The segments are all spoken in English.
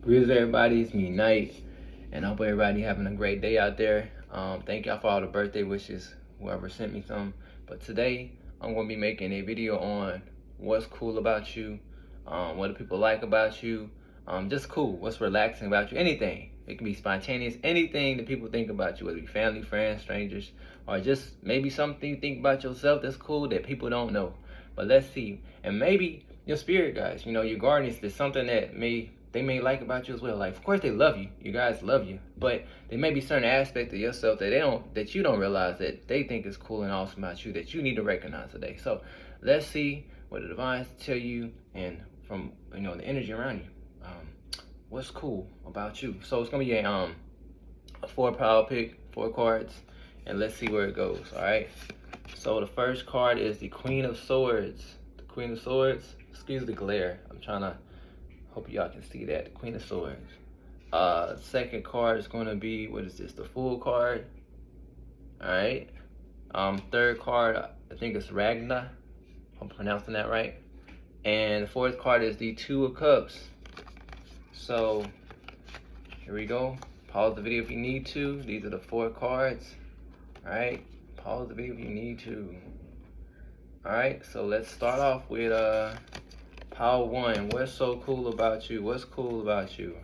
Greetings everybody, it's me Knight, and I hope everybody having a great day out there. Thank y'all for all the birthday wishes, whoever sent me some. But today, I'm going to be making a video on what's cool about you, what do people like about you, just cool, what's relaxing about you, anything. It can be spontaneous, anything that people think about you, whether it be family, friends, strangers, or just maybe something you think about yourself that's cool that people don't know. But let's see, and maybe your spirit guys, your guardians, there's something that they may like about you as well. Like, of course they love you. You guys love you. But there may be certain aspects of yourself that you don't realize that they think is cool and awesome about you that you need to recognize today. So let's see what the divines tell you and from the energy around you. What's cool about you? So it's gonna be a 4 power pick, 4 cards, and let's see where it goes. All right. So the first card is the Queen of Swords. The Queen of Swords. Excuse the glare. I'm trying to. Hope y'all can see that. The Queen of Swords. Second card is going to be, what is this? The Fool card. Alright. Third card, I think it's Ragna. I'm pronouncing that right. And the fourth card is the Two of Cups. So, here we go. Pause the video if you need to. These are the 4 cards. Alright. Pause the video if you need to. Alright, so let's start off with Power 1. What's so cool about you? What's cool about you?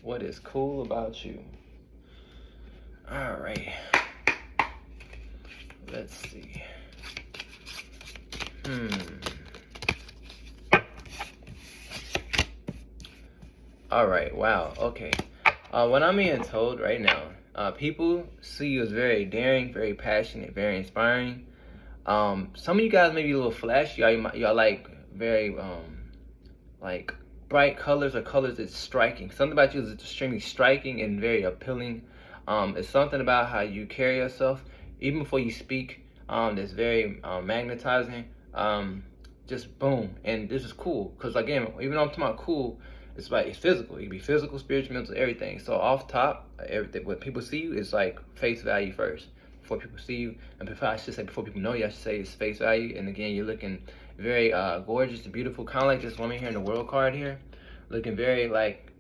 What is cool about you? All right. Let's see. All right. Wow. Okay. What I'm being told right now, people see you as very daring, very passionate, very inspiring. Some of you guys may be a little flashy. Y'all like very like bright colors or colors that's striking. Something about you is extremely striking and very appealing. It's something about how you carry yourself, even before you speak, that's very magnetizing. Just boom. And this is cool, because again, even though I'm talking about cool, it's like it's physical. It can be physical, spiritual, mental, everything. So off top, everything, when people see you, it's like face value first. Before people see you, and before people know you, I should say it's face value. And again, you're looking very gorgeous and beautiful, kind of like this woman here in the world card here, looking very like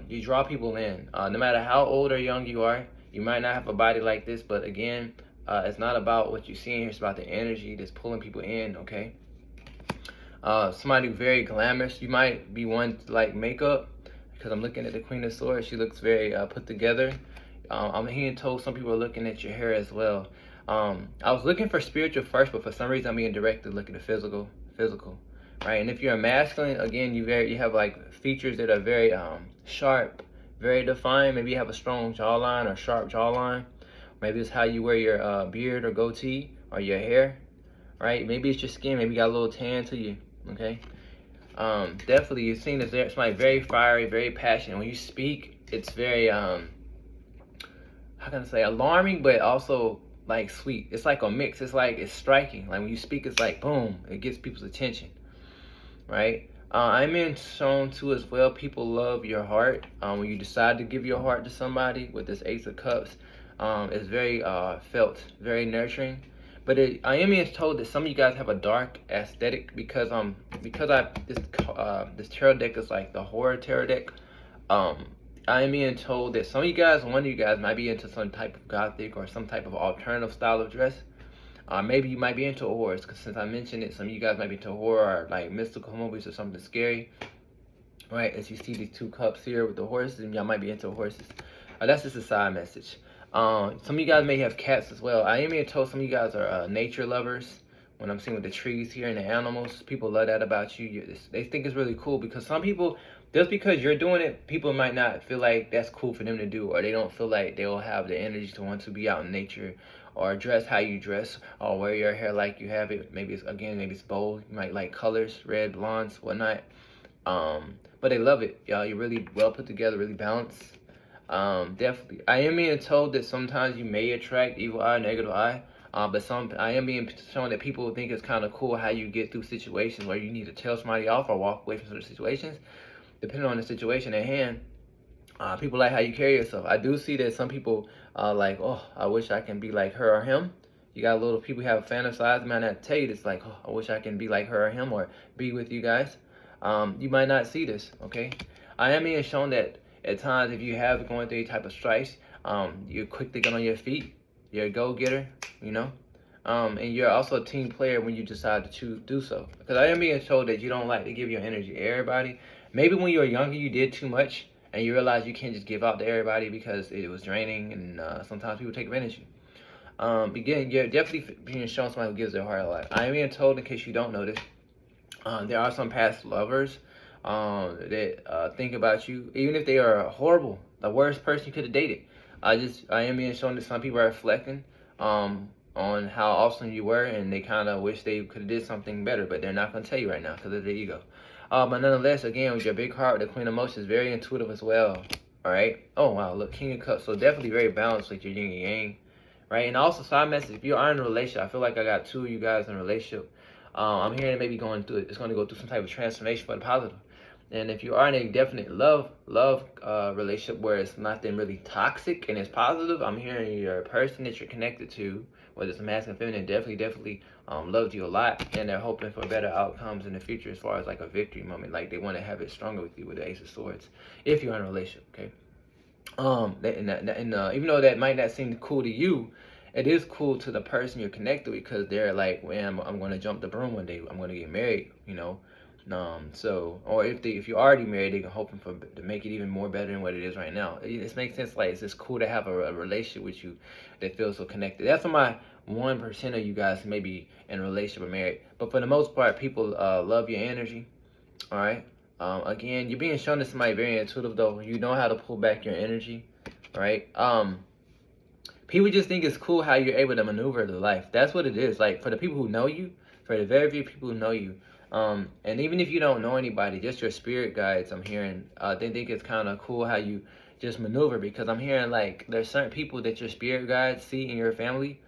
you draw people in. No matter how old or young you are, you might not have a body like this, but again, it's not about what you see in here, it's about the energy that's pulling people in. Okay. Somebody very glamorous. You might be one to like makeup, because I'm looking at the Queen of Swords. She looks very put together. I'm hearing told some people are looking at your hair as well. I was looking for spiritual first, but for some reason I'm being directed to look at the physical, right? And if you're a masculine, again, you have like features that are very sharp, very defined. Maybe you have a strong jawline or sharp jawline. Maybe it's how you wear your beard or goatee or your hair, right? Maybe it's your skin. Maybe you got a little tan to you. Okay. Definitely you're seen as somebody very fiery, very passionate. When you speak, it's very how can I say, alarming, but also like sweet. It's like a mix. It's like it's striking. Like when you speak, it's like boom, it gets people's attention, right? I'm in shown too as well. People love your heart. When you decide to give your heart to somebody with this Ace of Cups, it's very felt, very nurturing. But I am being told that some of you guys have a dark aesthetic because this tarot deck is like the horror tarot deck. I am being told that one of you guys might be into some type of gothic or some type of alternative style of dress. Maybe you might be into horrors, because since I mentioned it, some of you guys might be into horror or like mystical movies or something scary. Right, as you see these 2 cups here with the horses, and y'all might be into horses. That's just a side message. Some of you guys may have cats as well. I am being told some of you guys are nature lovers. When I'm seeing with the trees here and the animals, people love that about you. They think it's really cool, because some people, just because you're doing it, people might not feel like that's cool for them to do, or they don't feel like they'll have the energy to want to be out in nature, or dress how you dress, or wear your hair like you have it. Maybe it's bold. You might like colors, red, blondes, whatnot. But they love it. Y'all, you're really well put together, really balanced. Definitely. I am being told that sometimes you may attract evil eye, negative eye. But I am being shown that people think it's kind of cool how you get through situations where you need to tell somebody off or walk away from certain situations, depending on the situation at hand. People like how you carry yourself. I do see that some people like, oh, I wish I can be like her or him. You got little people who have fantasized, might not tell you this, like, oh, I wish I can be like her or him or be with you guys. You might not see this, okay? I am being shown that at times, if you have going through any type of strife, you're quick to get on your feet. You're a go-getter, you know. And you're also a team player when you decide to choose do so. Because I am being told that you don't like to give your energy to everybody. Maybe when you were younger, you did too much, and you realize you can't just give out to everybody because it was draining, and sometimes people take advantage of you. Again, you're definitely being shown somebody who gives their heart a lot. I am being told, in case you don't know this, there are some past lovers that think about you, even if they are horrible, the worst person you could have dated. I am being shown that some people are reflecting on how awesome you were, and they kind of wish they could have did something better, but they're not going to tell you right now because of their ego. But nonetheless, again, with your big heart, the Queen of Emotions, very intuitive as well. All right. Oh wow, look, King of Cups. So definitely very balanced with your yin and yang, right? And also, side message: if you are in a relationship, I feel like I got two of you guys in a relationship. I'm hearing maybe going through it. It's going to go through some type of transformation for the positive. And if you are in a definite love relationship where it's nothing really toxic and it's positive, I'm hearing your person that you're connected to, whether it's a masculine, feminine, definitely loved you a lot, and they're hoping for better outcomes in the future as far as like a victory moment. Like they want to have it stronger with you with the Ace of Swords, if you're in a relationship, okay? Even though that might not seem cool to you, it is cool to the person you're connected with because they're like, man, I'm going to jump the broom one day. I'm going to get married, you know. So, or if you're already married, they can hoping for to make it even more better than what it is right now. It makes sense. Like it's just cool to have a relationship with you that feels so connected. That's for my 1% of you guys who may be in a relationship or married. But for the most part, people love your energy. All right. Again, you're being shown to somebody very intuitive though. You know how to pull back your energy, right? People just think it's cool how you're able to maneuver the life. That's what it is. Like for the people who know you, for the very few people who know you, and even if you don't know anybody, just your spirit guides, I'm hearing, they think it's kind of cool how you just maneuver, because I'm hearing like there's certain people that your spirit guides see in your family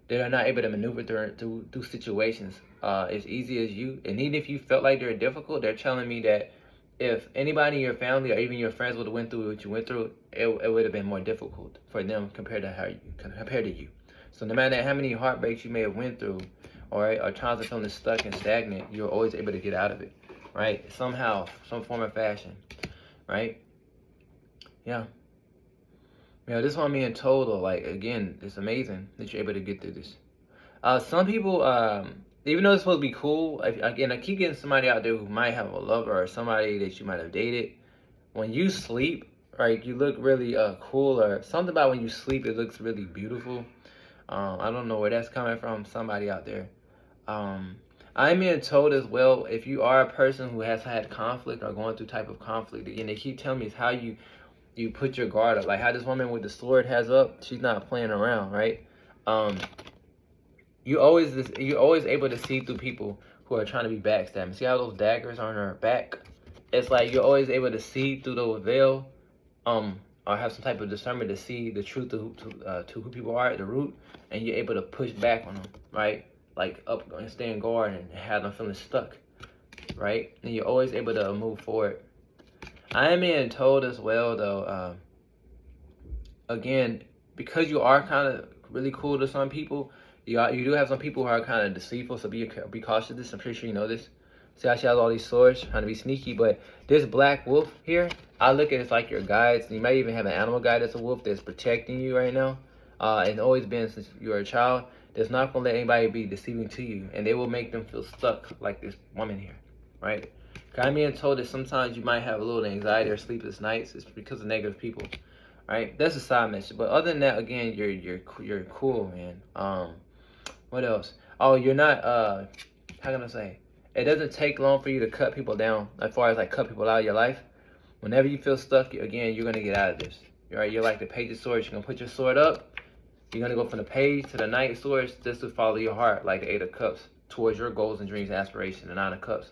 that are not able to maneuver through situations as easy as you. And even if you felt like they're difficult, they're telling me that if anybody in your family or even your friends would have went through what you went through, it would have been more difficult for them compared to you. So no matter how many heartbreaks you may have went through, or times of feeling stuck and stagnant, you're always able to get out of it, right? Somehow, some form of fashion, right? Yeah. Yeah, this one being told, though, like, again, it's amazing that you're able to get through this. Some people, even though it's supposed to be cool, again, I keep getting somebody out there who might have a lover or somebody that you might have dated. When you sleep, right, you look really cool, or something about when you sleep, it looks really beautiful. I don't know where that's coming from, somebody out there. I'm being told as well, if you are a person who has had conflict or going through type of conflict, again, they keep telling me it's how you put your guard up. Like how this woman with the sword has up, she's not playing around, right? You're always able to see through people who are trying to be backstabbing. See how those daggers are on her back? It's like you're always able to see through the veil, or have some type of discernment to see the truth to who people are at the root, and you're able to push back on them, right? Like up and stay in guard and have them feeling stuck, right? And you're always able to move forward. I am being told as well, though, again, because you are kind of really cool to some people, you do have some people who are kind of deceitful, so be cautious of this. I'm pretty sure you know this. See how she has all these swords, trying to be sneaky, but this black wolf here, I look at it as like your guides. You might even have an animal guide that's a wolf that's protecting you right now, and always been since you were a child. That's not going to let anybody be deceiving to you, and they will make them feel stuck like this woman here, right? I'm being told that sometimes you might have a little anxiety or sleepless nights. It's because of negative people, right? That's a side message. But other than that, again, you're cool, man. What else? Oh, you're not, how can I say? It doesn't take long for you to cut people down, as far as like cut people out of your life. Whenever you feel stuck, again, you're going to get out of this. Right? You're like the Page of Swords. You're going to put your sword up. You're going to go from the Page to the Knight of Swords just to follow your heart, like the Eight of Cups, towards your goals and dreams and aspirations, the Nine of Cups.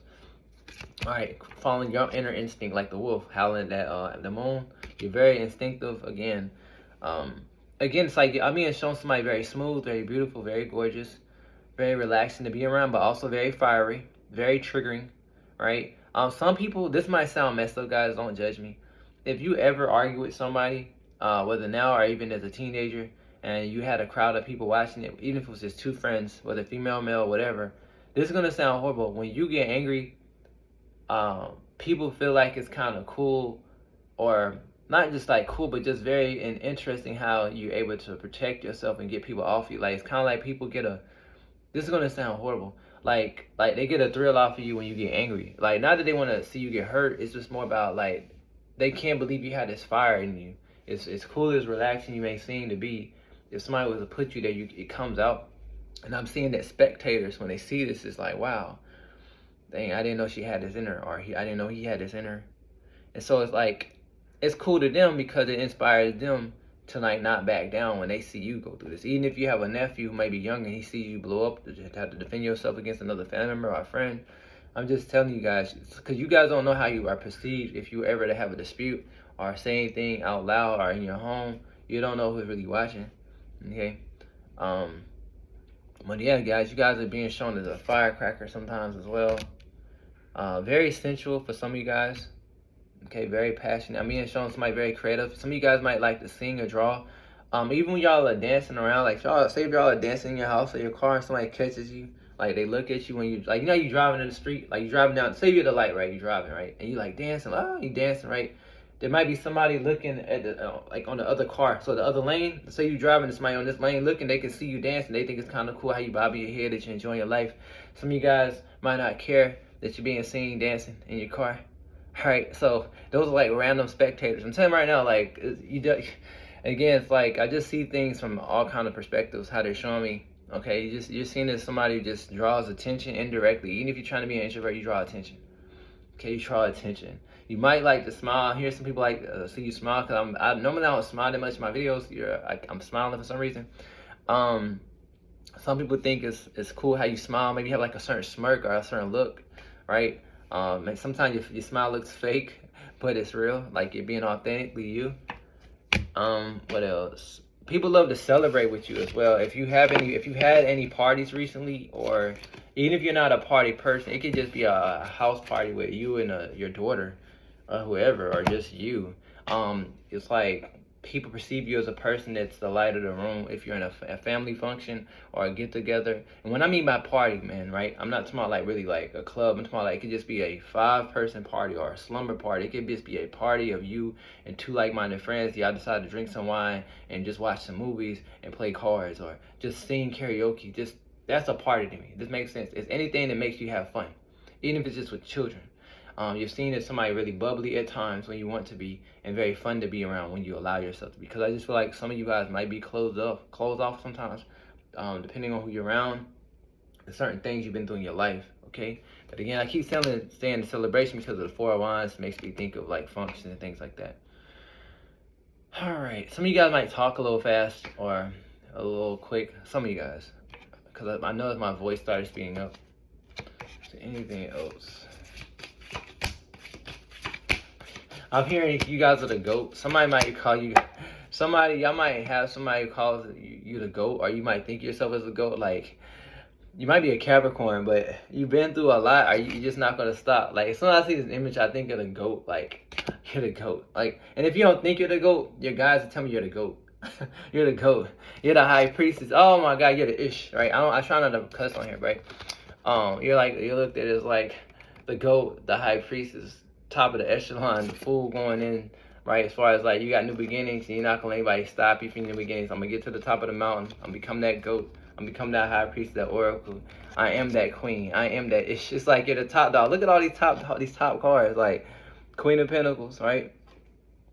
All right, following your inner instinct like the wolf, howling at the moon. You're very instinctive, again. Again, it's like I'm being shown somebody very smooth, very beautiful, very gorgeous, very relaxing to be around, but also very fiery, very triggering, right? Some people, this might sound messed up, guys, don't judge me. If you ever argue with somebody, whether now or even as a teenager, and you had a crowd of people watching it, even if it was just two friends, whether female, male, whatever, this is going to sound horrible. When you get angry, people feel like it's kind of cool, or not just like cool, but just very interesting how you're able to protect yourself and get people off you. Like it's kind of like people get a. This is gonna sound horrible. Like they get a thrill off of you when you get angry. Like not that they want to see you get hurt. It's just more about like they can't believe you had this fire in you. It's cool as relaxing you may seem to be. If somebody was to put you there, it comes out. And I'm seeing that spectators when they see this, it's like, wow, dang, I didn't know she had this in her, or I didn't know he had this in her. And so it's like, it's cool to them because it inspires them to like not back down when they see you go through this. Even if you have a nephew who may be young and he sees you blow up to have to defend yourself against another family member or a friend, I'm just telling you guys, because you guys don't know how you are perceived if you ever to have a dispute or say anything out loud or in your home. You don't know who's really watching, okay? But yeah, guys, you guys are being shown as a firecracker sometimes as well. Very sensual for some of you guys. Okay, very passionate. I'm being shown somebody very creative. Some of you guys might like to sing or draw. Even when y'all are dancing around, like say if y'all are dancing in your house or your car and somebody catches you, like they look at you when you like, you know, you driving in the street, like you driving down, say you're at the light, right? You driving, right? And you like dancing, you dancing, right? There might be somebody looking at the like on the other car, so the other lane. Say you driving, somebody on this lane looking, they can see you dancing. They think it's kind of cool how you bob your head, that you're enjoying your life. Some of you guys might not care that you're being seen dancing in your car. All right, so those are like random spectators. I'm telling you right now, like again, it's like I just see things from all kind of perspectives, how they're showing me. Okay, you're seeing as somebody who just draws attention indirectly. Even if you're trying to be an introvert, you draw attention. Okay, you draw attention. You might like to smile. Hear some people like see you smile, because I normally don't smile that much in my videos. I'm smiling for some reason. Some people think it's cool how you smile. Maybe you have like a certain smirk or a certain look, right? And sometimes your smile looks fake, but it's real, like you're being authentically you. What else? People love to celebrate with you as well. If you had any parties recently, or even if you're not a party person, it could just be a house party with you and your daughter, or whoever, or just you. It's like people perceive you as a person that's the light of the room if you're in a family function or a get together. And when I mean by party, man, right, I'm not talking about like really like a club. I'm talking about like it could just be a 5-person party or a slumber party. It could just be a party of you and 2 like-minded friends. Y'all decide to drink some wine and just watch some movies and play cards or just sing karaoke. That's a party to me. This makes sense. It's anything that makes you have fun, even if it's just with children. You're seen as somebody really bubbly at times when you want to be, and very fun to be around when you allow yourself to be. Because I just feel like some of you guys might be closed off sometimes, depending on who you're around. There's certain things you've been through in your life, okay? But again, I keep saying the celebration because of the 4 of Wands makes me think of like functions and things like that. All right, some of you guys might talk a little fast or a little quick. Some of you guys, because I know my voice started speeding up. So anything else? I'm hearing you guys are the GOAT. Somebody might call you, y'all might have somebody who calls you the GOAT, or you might think yourself as a GOAT. Like, you might be a Capricorn, but you've been through a lot, or you're just not going to stop. Like, as soon as I see this image, I think of the GOAT. Like, you're the GOAT. Like, and if you don't think you're the GOAT, your guys will tell me you're the GOAT. You're the GOAT. You're the high priestess. Oh my God, you're the ish, right? I try not to cuss on here, right? You're looked at as like the GOAT, the high priestess, top of the echelon, the fool going in, right? As far as like you got new beginnings and you're not gonna let anybody stop you from new beginnings. I'm gonna get to the top of the mountain. I'm gonna become that GOAT. I'm gonna become that high priest, that oracle. I am that queen. I am that. It's just like you're the top dog. Look at all these top cards, like Queen of Pentacles, right?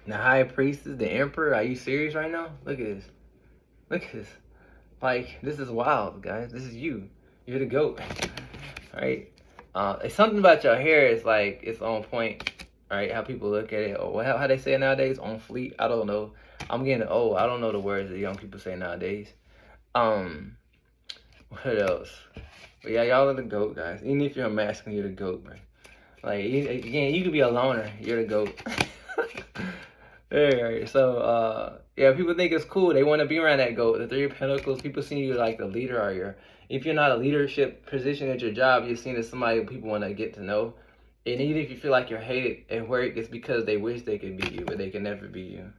The high priestess, the emperor. Are you serious right now? Look at this. Look at this. Like, this is wild, guys. This is you. You're the GOAT, right? It's something about your hair is like, it's on point, right? How people look at it, or how they say it nowadays, on fleek. I don't know. I'm getting old. I don't know the words that young people say nowadays. What else? But yeah, y'all are the GOAT, guys. Even if you're a masculine, you're the GOAT, man. Like, again, you could be a loner. You're the GOAT. Alright, so, yeah, people think it's cool. They want to be around that GOAT. The 3 of Pentacles, people see you like the leader, or if you're not a leadership position at your job, you're seen as somebody who people want to get to know. And even if you feel like you're hated at work, it's because they wish they could be you, but they can never be you.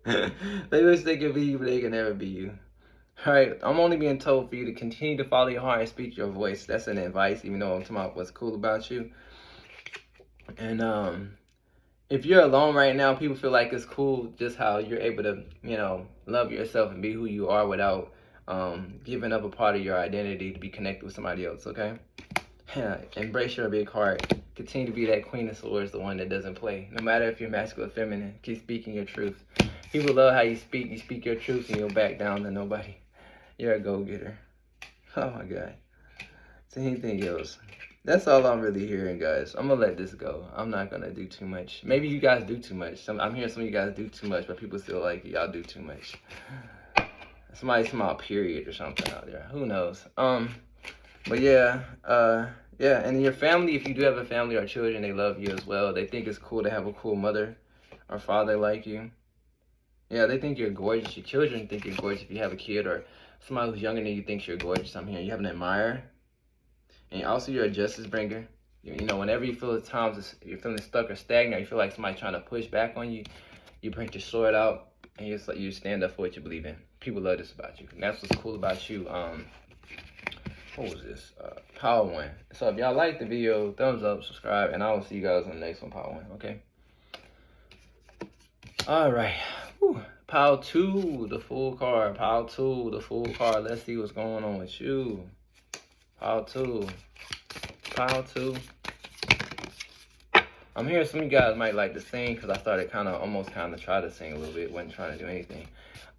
They wish they could be you, but they can never be you. Alright, I'm only being told for you to continue to follow your heart and speak your voice. That's an advice, even though I'm talking about what's cool about you. And if you're alone right now, people feel like it's cool just how you're able to, love yourself and be who you are without giving up a part of your identity to be connected with somebody else, okay? Embrace your big heart. Continue to be that queen of swords, the one that doesn't play. No matter if you're masculine or feminine, keep speaking your truth. People love how you speak your truth and you'll back down to nobody. You're a go-getter. Oh my God. Is anything else? That's all I'm really hearing, guys. I'm gonna let this go. I'm not gonna do too much. Maybe you guys do too much. I'm hearing some of you guys do too much, but people still like y'all do too much. Somebody small period or something out there. Who knows? But yeah, yeah. And your family, if you do have a family or children, they love you as well. They think it's cool to have a cool mother or father like you. Yeah, they think you're gorgeous. Your children think you're gorgeous if you have a kid or somebody who's younger than you thinks you're gorgeous. I'm hearing you have an admirer. And also you're a justice bringer. You know, whenever you feel at times you're feeling stuck or stagnant, or you feel like somebody trying to push back on you, you bring your sword out and you stand up for what you believe in. People love this about you. And that's what's cool about you. What was this? Power One. So if y'all like the video, thumbs up, subscribe, and I will see you guys on the next one, Power One, okay? All right. Whew. Power 2, the full card. Power 2, the full card. Let's see what's going on with you. Power 2. Power 2. I'm hearing some of you guys might like to sing because I started almost try to sing a little bit. Wasn't trying to do anything.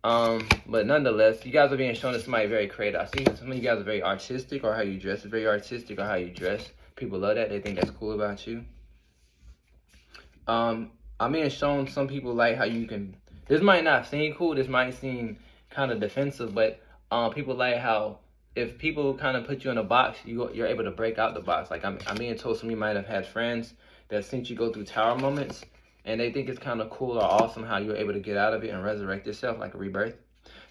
But nonetheless, you guys are being shown as somebody very creative. I see some of you guys are very artistic, or how you dress is very artistic, or how you dress. People love that. They think that's cool about you. I'm being shown some people like how you can. This might not seem cool. This might seem kind of defensive, but people like how if people kind of put you in a box, you're able to break out the box. Like I'm being told some of you might have had friends that seen you go through tower moments, and they think it's kind of cool or awesome how you're able to get out of it and resurrect yourself like a rebirth.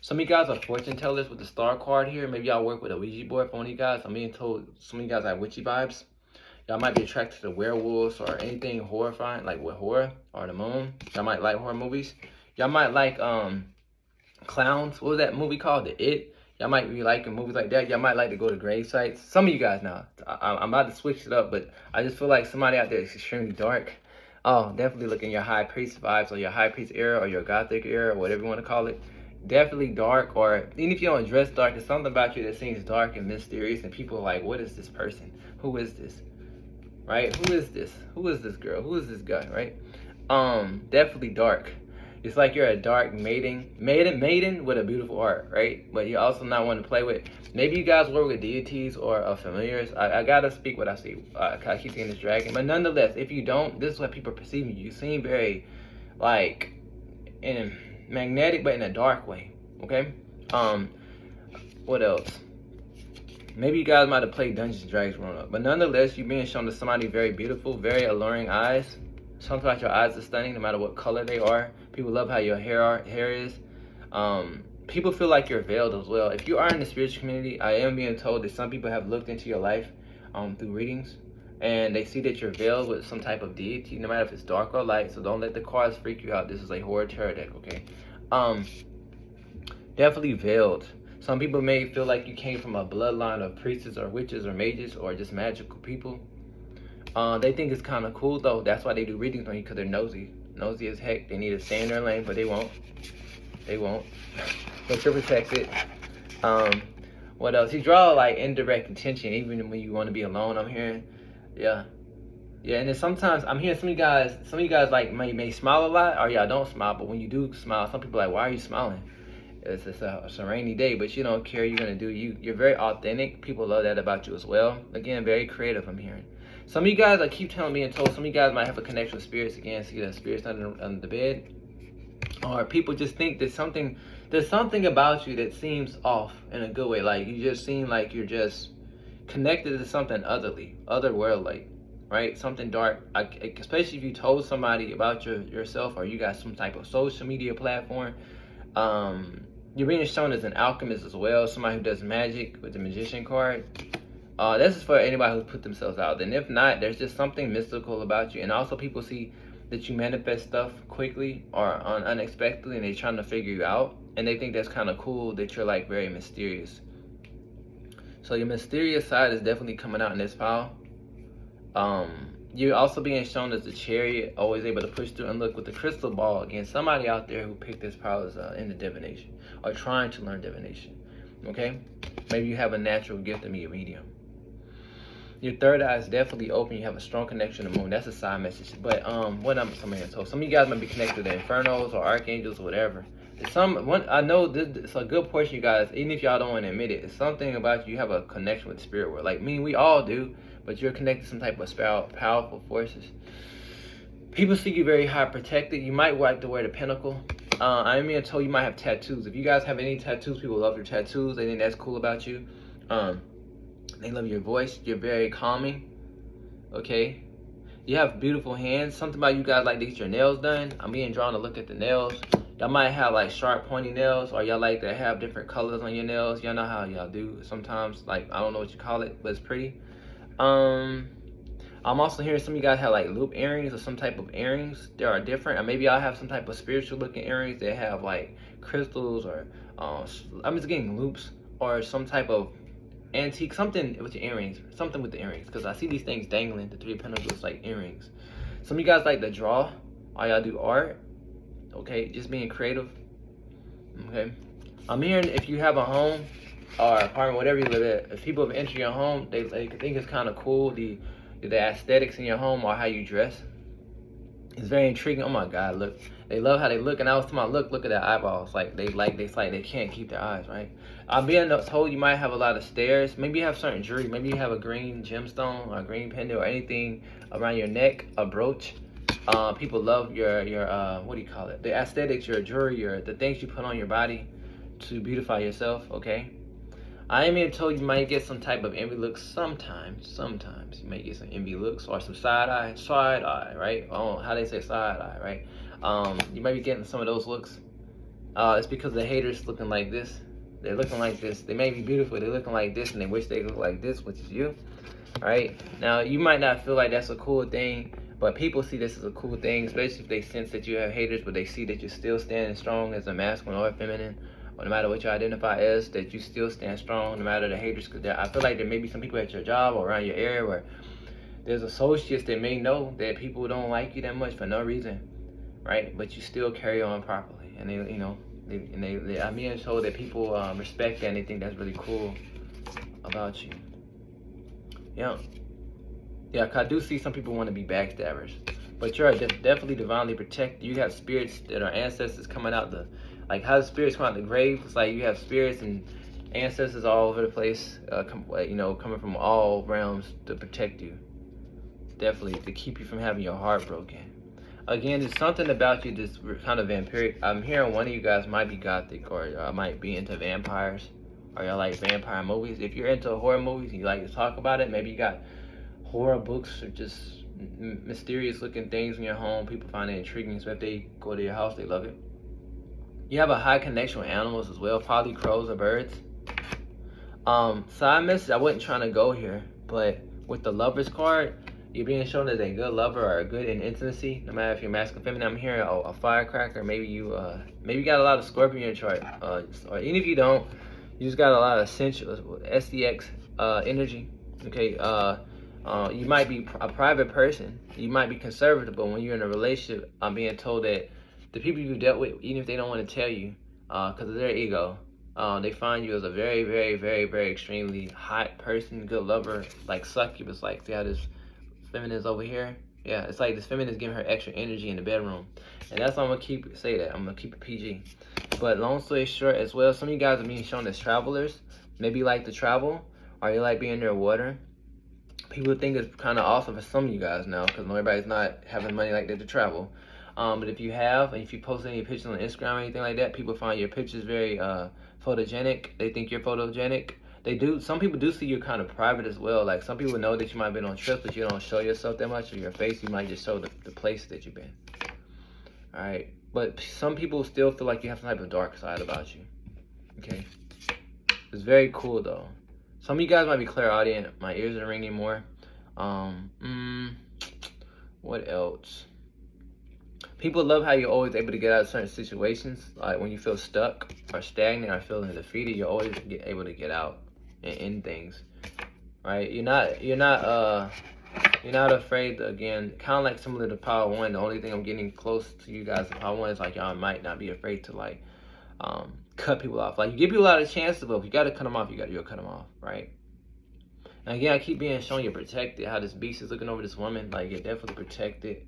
Some of you guys are fortune tellers with the star card here. Maybe y'all work with a Ouija board for one of you guys. I'm being told some of you guys have witchy vibes. Y'all might be attracted to werewolves or anything horrifying, like with horror or the moon. Y'all might like horror movies. Y'all might like clowns. What was that movie called? The It. Y'all might be liking movies like that. Y'all might like to go to grave sites. Some of you guys now. I'm about to switch it up, but I just feel like somebody out there is extremely dark. Oh, definitely look in your high priest vibes or your high priest era or your gothic era or whatever you want to call it. Definitely dark, or even if you don't dress dark, there's something about you that seems dark and mysterious, and people are like, what is this person? Who is this? Right? Who is this? Who is this girl? Who is this guy? Right? Definitely dark. It's like you're a dark maiden with a beautiful heart, right? But you're also not one to play with. Maybe you guys work with deities or familiars. I gotta speak what I see. I keep seeing this dragon, but nonetheless, if you don't, this is what people perceive you. You seem very, like, in magnetic, but in a dark way. Okay. What else? Maybe you guys might have played Dungeons and Dragons growing up, but nonetheless, you're being shown to somebody very beautiful, very alluring eyes. Something about your eyes are stunning, no matter what color they are. People love how your hair is. People feel like you're veiled as well. If you are in the spiritual community, I am being told that some people have looked into your life through readings, and they see that you're veiled with some type of deity, no matter if it's dark or light. So don't let the cards freak you out. This is a horror tarot deck, okay? Definitely veiled. Some people may feel like you came from a bloodline of priests or witches or mages or just magical people. They think it's kind of cool though. That's why they do readings on you, because they're nosy. Nosy as heck. They need to stay in their lane, but they won't. They won't. But you're protected. What else? You draw like indirect attention even when you want to be alone, I'm hearing. Yeah. Yeah, and then sometimes I'm hearing some of you guys like may smile a lot, or y'all don't smile, but when you do smile, some people are like, why are you smiling? It's a rainy day, but you don't care. You're gonna do you. You're very authentic. People love that about you as well. Again, very creative, I'm hearing. Some of you guys, I keep telling, being told, some of you guys might have a connection with spirits. Again, see the spirits under the bed. Or people just think there's something about you that seems off in a good way. Like you just seem like you're just connected to something otherworldly, right? Something dark. Especially if you told somebody about yourself, or you got some type of social media platform. You're being shown as an alchemist as well, somebody who does magic with the magician card. This is for anybody who's put themselves out. And if not, there's just something mystical about you. And also people see that you manifest stuff quickly or unexpectedly, and they're trying to figure you out. And they think that's kind of cool that you're like very mysterious. So your mysterious side is definitely coming out in this file. You're also being shown as the chariot, always able to push through. And look, with the crystal ball, again, somebody out there who picked this powers into divination or trying to learn divination. Okay? Maybe you have a natural gift to be a medium. Your third eye is definitely open. You have a strong connection to the moon. That's a side message. But what I'm somebody told. Some of you guys might be connected to the infernos or archangels or whatever. I know it's a good portion of you guys, even if y'all don't want to admit it. It's something about you have a connection with the spirit world. Like me, we all do, but you're connected to some type of powerful forces. People see you very high protected. You might like to wear the pentacle. I'm being told you might have tattoos. If you guys have any tattoos, people love your tattoos. They think that's cool about you. They love your voice. You're very calming. Okay. You have beautiful hands. Something about you guys like to get your nails done. I'm being drawn to look at the nails. Y'all might have like sharp pointy nails, or y'all like to have different colors on your nails. Y'all know how y'all do sometimes. Like, I don't know what you call it, but it's pretty. I'm also hearing some of you guys have like loop earrings or some type of earrings. They are different. And maybe y'all have some type of spiritual looking earrings that have like crystals or I'm just getting loops or some type of antique, something with your earrings, something with the earrings, because I see these things dangling, the Three of Pentacles, like earrings. Some of you guys like to draw, or y'all do art. Okay, just being creative. Okay, I'm hearing if you have a home or apartment, whatever you live at, if people have entered your home, they think it's kind of cool, the aesthetics in your home or how you dress. It's very intriguing. Oh my God, look, they love how they look. And I was talking about, look at their eyeballs. Like they can't keep their eyes, right? I'm being told you might have a lot of stairs. Maybe you have certain jewelry. Maybe you have a green gemstone or a green pendant or anything around your neck, a brooch. People love your what do you call it? The aesthetics, your jewelry, the things you put on your body to beautify yourself. Okay. I am being told you might get some type of envy looks sometimes. Sometimes you might get some envy looks or some side eye, right? Oh, how they say side eye, right? You might be getting some of those looks. It's because the haters looking like this. They're looking like this. They may be beautiful. They're looking like this, and they wish they look like this, which is you, right? Now you might not feel like that's a cool thing, but people see this as a cool thing, especially if they sense that you have haters, but they see that you're still standing strong as a masculine or a feminine. Or no matter what you identify as, that you still stand strong no matter the haters. Because I feel like there may be some people at your job or around your area where there's associates that may know that people don't like you that much for no reason, right? But you still carry on properly, and I'm being told that people respect that and they think that's really cool about you. Yeah, 'cause I do see some people want to be backstabbers, but you're definitely divinely protected. You have spirits that are ancestors coming out like how the spirits come out the grave. It's like you have spirits and ancestors all over the place, coming from all realms to protect you. Definitely to keep you from having your heart broken. Again, there's something about you that's kind of vampiric. I'm hearing one of you guys might be gothic or might be into vampires, or y'all like vampire movies. If you're into horror movies and you like to talk about it, maybe you got horror books or just mysterious looking things in your home. People find it intriguing, so if they go to your house, they love it. You have a high connection with animals as well, probably crows or birds. Side message, I wasn't trying to go here, but with the Lovers card, you're being shown as a good lover or good in intimacy, no matter if you're masculine or feminine. I'm hearing a firecracker. Maybe you got a lot of Scorpio in your chart, or even if you don't, you just got a lot of sensual SDX energy. Okay, you might be a private person. You might be conservative, but when you're in a relationship, I'm being told that the people you've dealt with, even if they don't want to tell you, because of their ego, they find you as a very, very, very, very extremely hot person, good lover, like succubus. Like, see how this feminine is over here? Yeah, it's like this feminine is giving her extra energy in the bedroom. And that's why I'm going to say that. I'm going to keep it PG. But long story short as well, some of you guys are being shown as travelers. Maybe you like to travel, or you like being near water. People think it's kind of awesome for some of you guys now, because everybody's not having money like that to travel. But if you post any pictures on Instagram or anything like that, people find your pictures very photogenic. They think you're photogenic. Some people do see you kind of private as well. Like some people know that you might have been on trips, but you don't show yourself that much, or your face. You might just show the place that you've been. All right. But some people still feel like you have some type of dark side about you. Okay. It's very cool though. Some of you guys might be clairaudient. My ears are ringing more. What else? People love how you're always able to get out of certain situations. Like when you feel stuck or stagnant or feeling defeated, you're always able to get out in things. Right? You're not You're not afraid to, again, kind of like similar to Power One. The only thing I'm getting close to you guys in Power One is like y'all might not be afraid to like cut people off. Like you give people a lot of chances, but if you gotta cut them off, you'll cut them off, right? And again, I keep being shown you're protected. How this beast is looking over this woman, like you're definitely protected.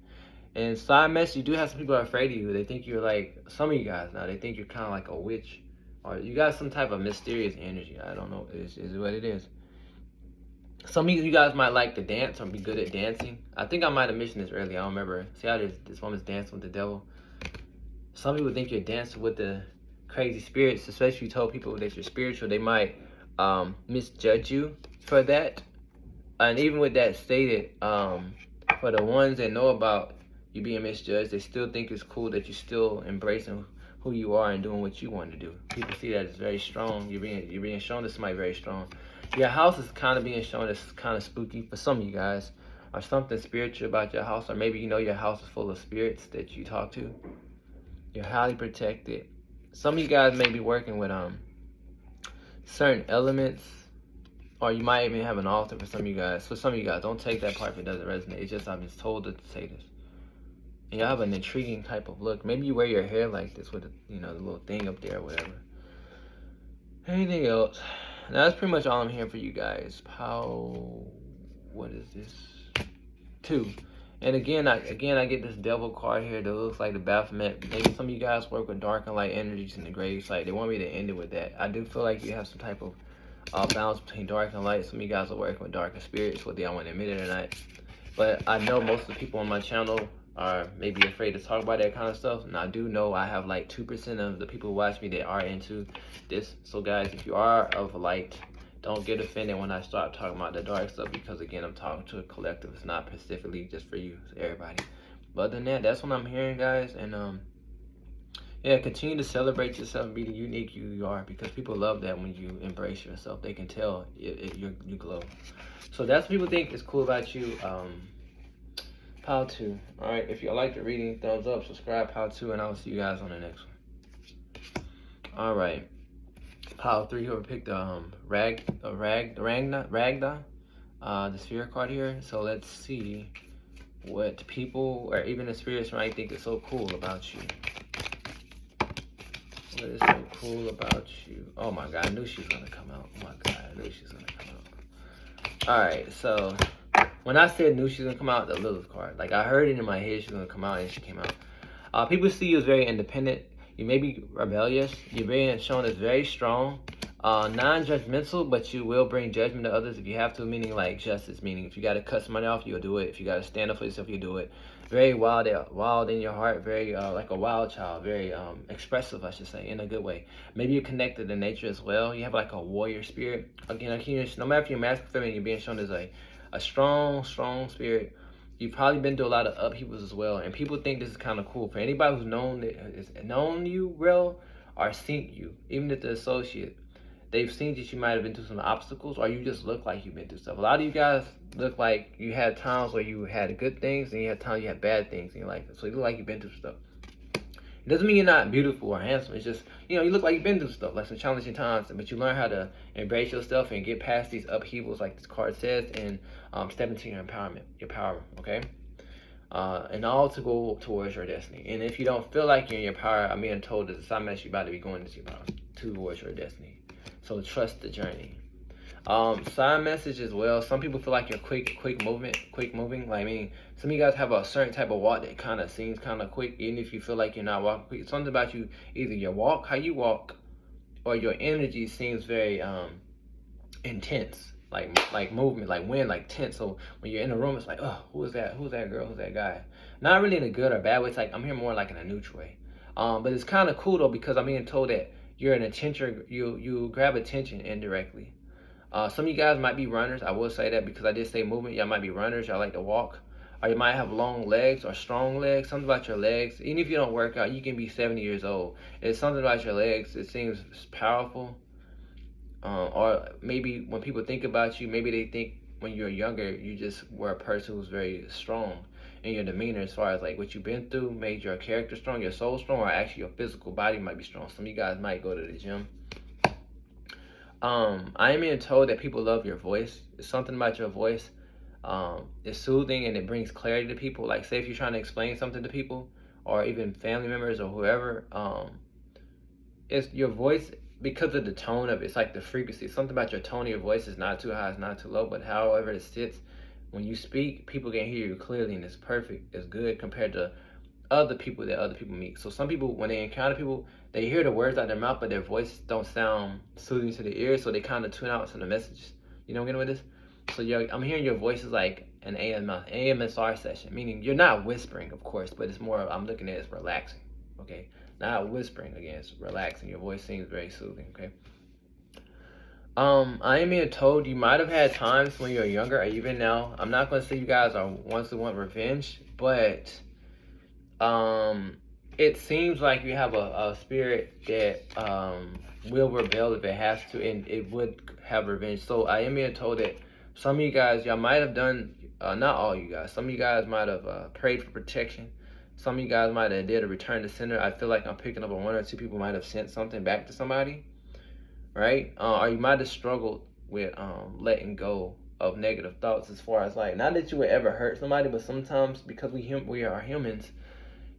And side message, you do have some people are afraid of you. They think you're like, some of you guys now, they think you're kind of like a witch. Or you got some type of mysterious energy. I don't know. Is what it is. Some of you guys might like to dance or be good at dancing. I think I might have mentioned this earlier. I don't remember. See how this woman's dancing with the devil? Some people think you're dancing with the crazy spirits, especially if you told people that you're spiritual. They might misjudge you for that. And even with that stated, for the ones that know about you being misjudged, they still think it's cool that you're still embracing who you are and doing what you want to do. People see that as very strong. You're being shown as somebody very strong. Your house is kind of being shown as kind of spooky for some of you guys, or something spiritual about your house, or maybe you know your house is full of spirits that you talk to. You're highly protected. Some of you guys may be working with certain elements, or you might even have an altar for some of you guys. For some of you guys, don't take that part if it doesn't resonate. It's just I'm just told to say this. And you have an intriguing type of look. Maybe you wear your hair like this with the little thing up there or whatever. Anything else? Now, that's pretty much all I'm hearing for you guys. What is this? 2. And again, I get this devil card here that looks like the Baphomet. Maybe some of you guys work with dark and light energies in the grave site. They want me to end it with that. I do feel like you have some type of balance between dark and light. Some of you guys are working with darker spirits, whether y'all want to admit it or not. But I know most of the people on my channel are maybe afraid to talk about that kind of stuff. And I do know I have like 2% of the people who watch me that are into this. So guys, if you are of light, don't get offended when I start talking about the dark stuff, because again, I'm talking to a collective. It's not specifically just for you, it's everybody. But other than that, that's what I'm hearing, guys. And yeah, continue to celebrate yourself and be the unique you are, because people love that when you embrace yourself. They can tell you glow. So that's what people think is cool about you. Power 2. Alright, if you like the reading, thumbs up, subscribe, Power 2, and I will see you guys on the next one. Alright. Power 3, whoever picked the Ragda, the sphere card here. So let's see what people, or even the spirits might think is so cool about you. What is so cool about you? Oh my god, I knew she was gonna come out. Oh my god, I knew she was gonna come out. Alright, so when I said knew she was gonna come out, the Lilith card, like I heard it in my head she was gonna come out, and she came out. People see you as very independent. You may be rebellious. You're being shown as very strong, non-judgmental, but you will bring judgment to others if you have to, meaning like justice, meaning if you got to cut somebody off, you'll do it. If you got to stand up for yourself, you'll do it. Very wild in your heart, very like a wild child, very expressive, I should say, in a good way. Maybe you're connected to nature as well. You have like a warrior spirit. Again, no matter if you're masculine or feminine, you're being shown as a strong spirit. You've probably been through a lot of upheavals as well, and people think this is kind of cool. For anybody who's known you well or seen you, even if the associate, they've seen that you might have been through some obstacles, or you just look like you've been through stuff. A lot of you guys look like you had times where you had good things, and you had times you had bad things in your life. So you look like you've been through stuff. It doesn't mean you're not beautiful or handsome. It's just, you look like you've been through stuff, like some challenging times, but you learn how to embrace yourself and get past these upheavals, like this card says, and step into your empowerment, your power, okay? And all to go towards your destiny. And if you don't feel like you're in your power, I'm being told that the sign message you're about to be going into your power, towards your destiny. So trust the journey. Sign message as well. Some people feel like you're quick moving. Like, I mean, some of you guys have a certain type of walk that kind of seems kind of quick, even if you feel like you're not walking quick. Something about you, either your walk, how you walk, or your energy seems very intense, like movement, like wind, like tense. So when you're in a room, it's like, oh, who is that? Who's that girl? Who's that guy? Not really in a good or bad way. It's like I'm here more like in a neutral way. But it's kind of cool though, because I'm being told that you're an attention. You grab attention indirectly. Some of you guys might be runners. I will say that because I did say movement. Y'all might be runners. Y'all like to walk. Or you might have long legs or strong legs. Something about your legs. Even if you don't work out, you can be 70 years old. It's something about your legs. It seems powerful. Or maybe when people think about you, maybe they think when you're younger, you just were a person who's very strong in your demeanor, as far as like what you've been through made your character strong, your soul strong, or actually your physical body might be strong. Some of you guys might go to the gym. I am being told that people love your voice. It's something about your voice. It's soothing and it brings clarity to people. Like, say if you're trying to explain something to people, or even family members or whoever, it's your voice, because of the tone of it. It's like the frequency. Something about your tone of your voice is not too high, it's not too low, but however it sits, when you speak, people can hear you clearly, and it's perfect. It's good compared to other people that other people meet. So some people, when they encounter people, they hear the words out their mouth, but their voice don't sound soothing to the ear, so they kind of tune out some of the messages. You know what I'm getting with this? So I'm hearing your voice is like an AMSR session, meaning you're not whispering, of course, but it's more, I'm looking at it as relaxing, okay? Not whispering, again, it's relaxing. Your voice seems very soothing, okay? I am being told you might have had times when you were younger, or even now. I'm not gonna say you guys are ones who want revenge, but it seems like you have a spirit that will rebel if it has to, and it would have revenge. So I am being told that some of you guys, y'all might have done, not all you guys, some of you guys might have prayed for protection. Some of you guys might have did a return to sender. I feel like I'm picking up on one or two people might have sent something back to somebody, right? Or you might have struggled with letting go of negative thoughts, as far as like, not that you would ever hurt somebody, but sometimes because we are humans,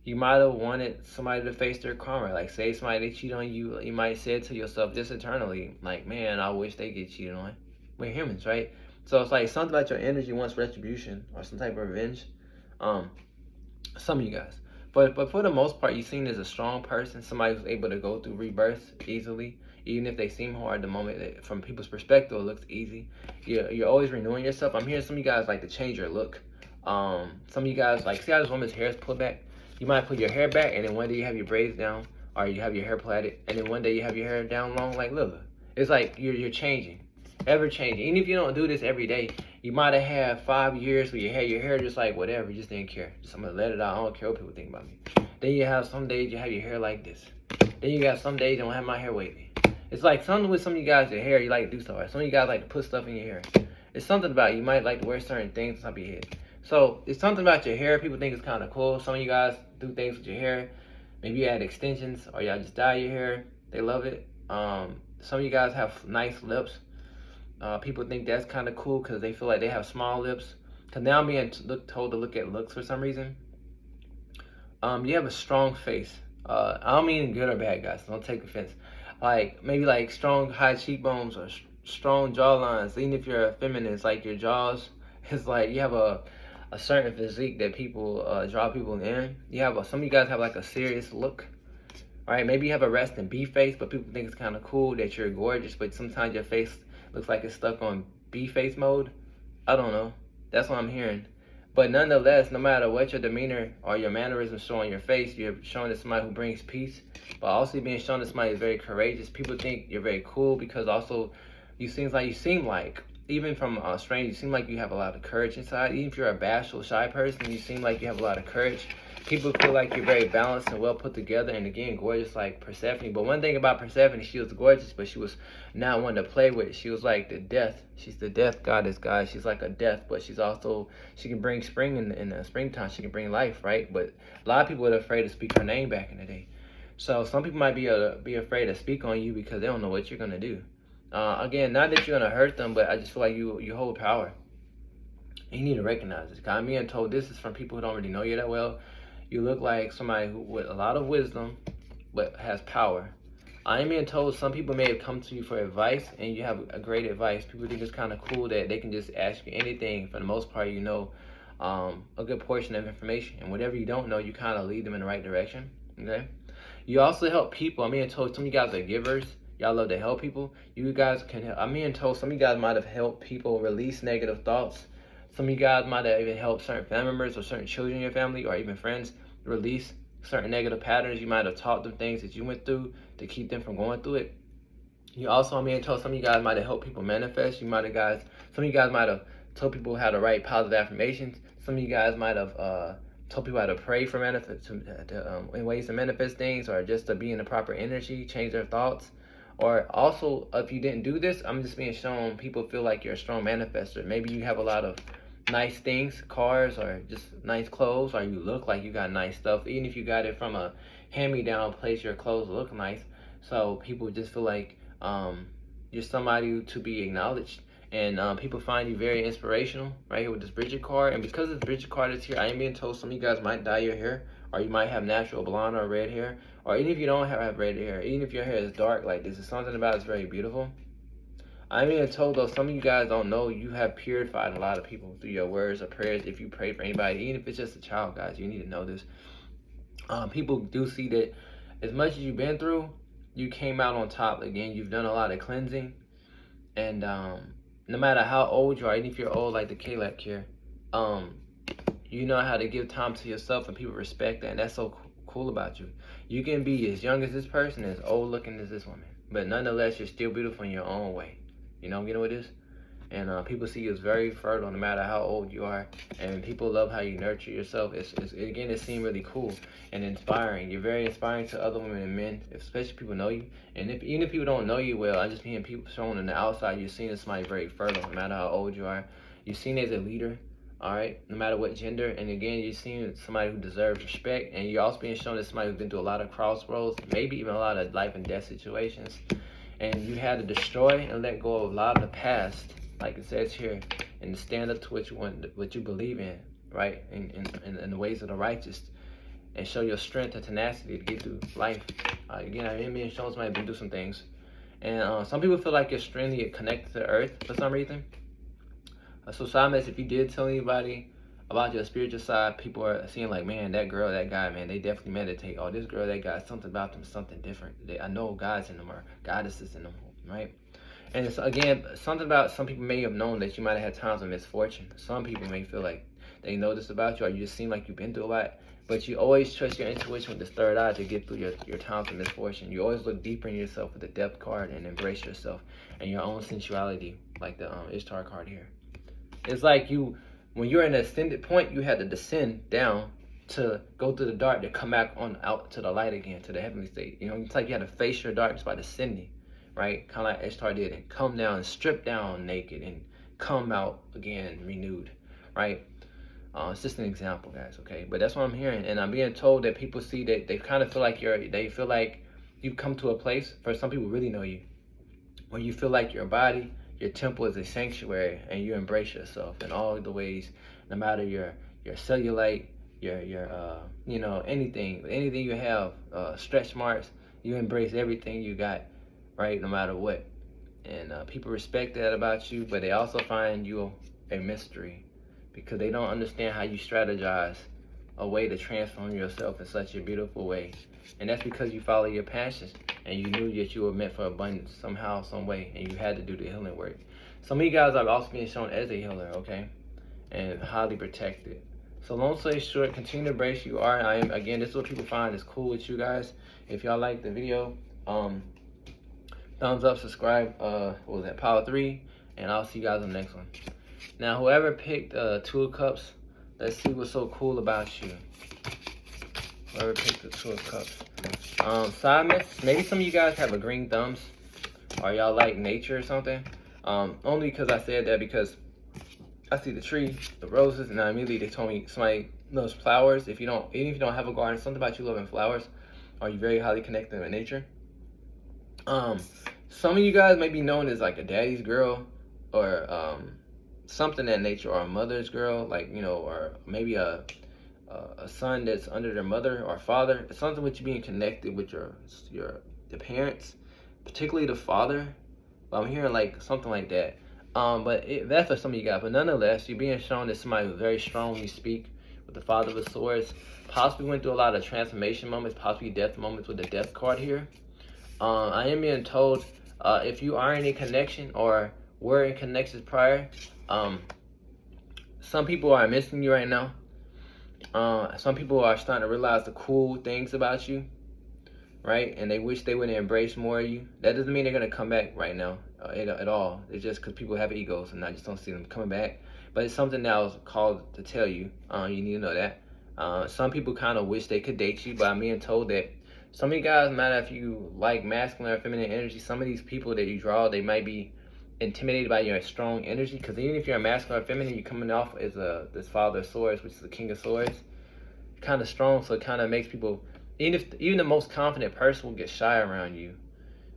you might have wanted somebody to face their karma. Like, say somebody they cheat on you, you might say to yourself just internally, like, man, I wish they get cheated on. We're humans, right? So it's like something about your energy wants retribution or some type of revenge. Some of you guys. But for the most part, you seem as a strong person, somebody who's able to go through rebirth easily, even if they seem hard. The moment, from people's perspective, it looks easy. You're always renewing yourself. I'm hearing some of you guys like to change your look. Some of you guys, like, see how this woman's hair is pulled back? You might put your hair back, and then one day you have your braids down, or you have your hair plaited, and then one day you have your hair down long like Lila. It's like you're changing, ever changing. Even if you don't do this every day, you might have had 5 years where your hair just like whatever, you just didn't care. Just, I'm gonna let it out. I don't care what people think about me. Then you have some days you have your hair like this. Then you got some days you don't have my hair wavy. It's like something with some of you guys, your hair, you like to do stuff. Some of you guys like to put stuff in your hair. It's something about you might like to wear certain things on top of your head. So it's something about your hair. People think it's kind of cool. Some of you guys do things with your hair. Maybe you add extensions, or y'all just dye your hair. They love it. Some of you guys have nice lips. People think that's kind of cool because they feel like they have small lips. Because now I'm being told to look at looks for some reason. You have a strong face. I don't mean good or bad, guys. Don't take offense. Like, maybe like strong high cheekbones or strong jawlines. Even if you're a feminine, it's like your jaws. It's like you have a certain physique that people draw people in. You have some of you guys have like a serious look. All right, maybe you have a resting B face, but people think it's kind of cool that you're gorgeous, but sometimes your face looks like it's stuck on B face mode. I don't know. That's what I'm hearing. But nonetheless, no matter what your demeanor or your mannerisms show on your face, you're showing to somebody who brings peace. But also being shown to somebody who's very courageous. People think you're very cool because also you seem like, even from a stranger, you seem like you have a lot of courage inside. Even if you're a bashful, shy person, you seem like you have a lot of courage. People feel like you're very balanced and well put together, and again, gorgeous like Persephone. But one thing about Persephone, she was gorgeous, but she was not one to play with. She was like the death. She's the death goddess, guys. She's like a death, but she can bring spring in the springtime. She can bring life, right? But a lot of people were afraid to speak her name back in the day. So some people might be afraid to speak on you because they don't know what you're gonna do. Again, not that you're gonna hurt them, but I just feel like you hold power. You need to recognize this. I'm being told this is from people who don't really know you that well. You look like somebody with a lot of wisdom, but has power. I am being told some people may have come to you for advice, and you have a great advice. People think it's kind of cool that they can just ask you anything. For the most part, you know a good portion of information. And whatever you don't know, you kind of lead them in the right direction, okay? You also help people. I'm being told some of you guys are givers. Y'all love to help people. You guys can help. I'm being told some of you guys might have helped people release negative thoughts. Some of you guys might have even helped certain family members or certain children in your family or even friends release certain negative patterns. You might have taught them things that you went through to keep them from going through it. You also, I'm being told some of you guys might have helped people manifest. Some of you guys might have told people how to write positive affirmations. Some of you guys might have told people how to pray for in ways to manifest things, or just to be in the proper energy, change their thoughts. Or also, if you didn't do this, I'm just being shown people feel like you're a strong manifester. Maybe you have a lot of nice things, cars, or just nice clothes, or you look like you got nice stuff. Even if you got it from a hand-me-down place, your clothes look nice. So people just feel like you're somebody to be acknowledged. and people find you very inspirational right here with this Bridget card. And because this Bridget card is here, I am being told some of you guys might dye your hair, or you might have natural blonde or red hair, or even if you don't have red hair, even if your hair is dark like this, is something about it's very beautiful. I'm being told though, some of you guys don't know you have purified a lot of people through your words or prayers. If you pray for anybody, even if it's just a child, guys, you need to know this. People do see that as much as you've been through, you came out on top. Again, you've done a lot of cleansing, and no matter how old you are, even if you're old like the Caleb here, you know how to give time to yourself, and people respect that, and that's so cool about you. You can be as young as this person, as old looking as this woman, but nonetheless, you're still beautiful in your own way. You know, I'm getting with this? And people see you as very fertile no matter how old you are. And people love how you nurture yourself. Again, it seems really cool and inspiring. You're very inspiring to other women and men, especially people know you. And even if people don't know you well, I just mean people shown on the outside, you're seen as somebody very fertile no matter how old you are. You're seen as a leader, all right, no matter what gender. And again, you're seen as somebody who deserves respect. And you're also being shown as somebody who's been through a lot of crossroads, maybe even a lot of life and death situations. And you had to destroy and let go of a lot of the past, like it says here, and stand up to what you want, what you believe in, right? In the ways of the righteous, and show your strength and tenacity to get through life. Again, I am being shown somebody been through some things, and some people feel like you're extremely connected to the earth for some reason. So Silas, if you did tell anybody about your spiritual side, people are seeing like, man, that girl, that guy, man, they definitely meditate. Oh, this girl, that guy, something about them, something different. I know God's in them or goddesses in them, right? And it's, again, something about some people may have known that you might have had times of misfortune. Some people may feel like they know this about you, or you just seem like you've been through a lot. But you always trust your intuition with this third eye to get through your times of misfortune. You always look deeper in yourself with the depth card and embrace yourself and your own sensuality, like the Ishtar card here. It's like when you're in an ascended point, you had to descend down to go through the dark to come back out to the light again, to the heavenly state. You know, it's like you had to face your darkness by descending, right? Kind of like Ishtar did, and come down and strip down naked and come out again renewed, right? It's just an example, guys, okay? But that's what I'm hearing, and I'm being told that people see that they kind of feel like they feel like you've come to a place, for some people really know you, where you feel like your body, your temple is a sanctuary, and you embrace yourself in all the ways, no matter your cellulite, your you know, anything you have, stretch marks, you embrace everything you got, right, no matter what. And people respect that about you, but they also find you a mystery because they don't understand how you strategize a way to transform yourself in such a beautiful way. And that's because you follow your passions and you knew that you were meant for abundance somehow, some way, and you had to do the healing work. Some of you guys are also being shown as a healer, okay, and highly protected. So long story short, continue to embrace you are. I am, again, this is what people find is cool with you guys. If y'all like the video, thumbs up, subscribe, what was that, Power 3, and I'll see you guys on the next one. Now, whoever picked Two of Cups, let's see what's so cool about you. Whoever picked the Two of Cups. Simon, maybe some of you guys have a green thumbs, or y'all like nature or something. Only because I said that because I see the tree, the roses, and immediately they told me somebody loves flowers. Even if you don't have a garden, something about you loving flowers, or you're very highly connected with nature. Some of you guys may be known as like a daddy's girl, or something that nature, or a mother's girl, like, you know, or maybe a son that's under their mother or father. It's something with you being connected with the parents, particularly the father. But I'm hearing like something like that. But that's for some of you guys. But nonetheless, you're being shown as somebody who's very strong when you speak with the Father of Swords. Possibly went through a lot of transformation moments, possibly death moments with the death card here. I am being told if you are in a connection or were in connections prior, some people are missing you right now. Some people are starting to realize the cool things about you, right? And they wish they would embrace more of you. That doesn't mean they're going to come back right now at all. It's just because people have egos and I just don't see them coming back. But it's something that I was called to tell you. You need to know that. Some people kind of wish they could date you, but I'm being told that some of you guys, no matter if you like masculine or feminine energy, some of these people that you draw, they might be intimidated by your strong energy, because even if you're a masculine or feminine, you're coming off as this Father of Swords, which is the King of Swords, kind of strong. So it kind of makes people, even the most confident person will get shy around you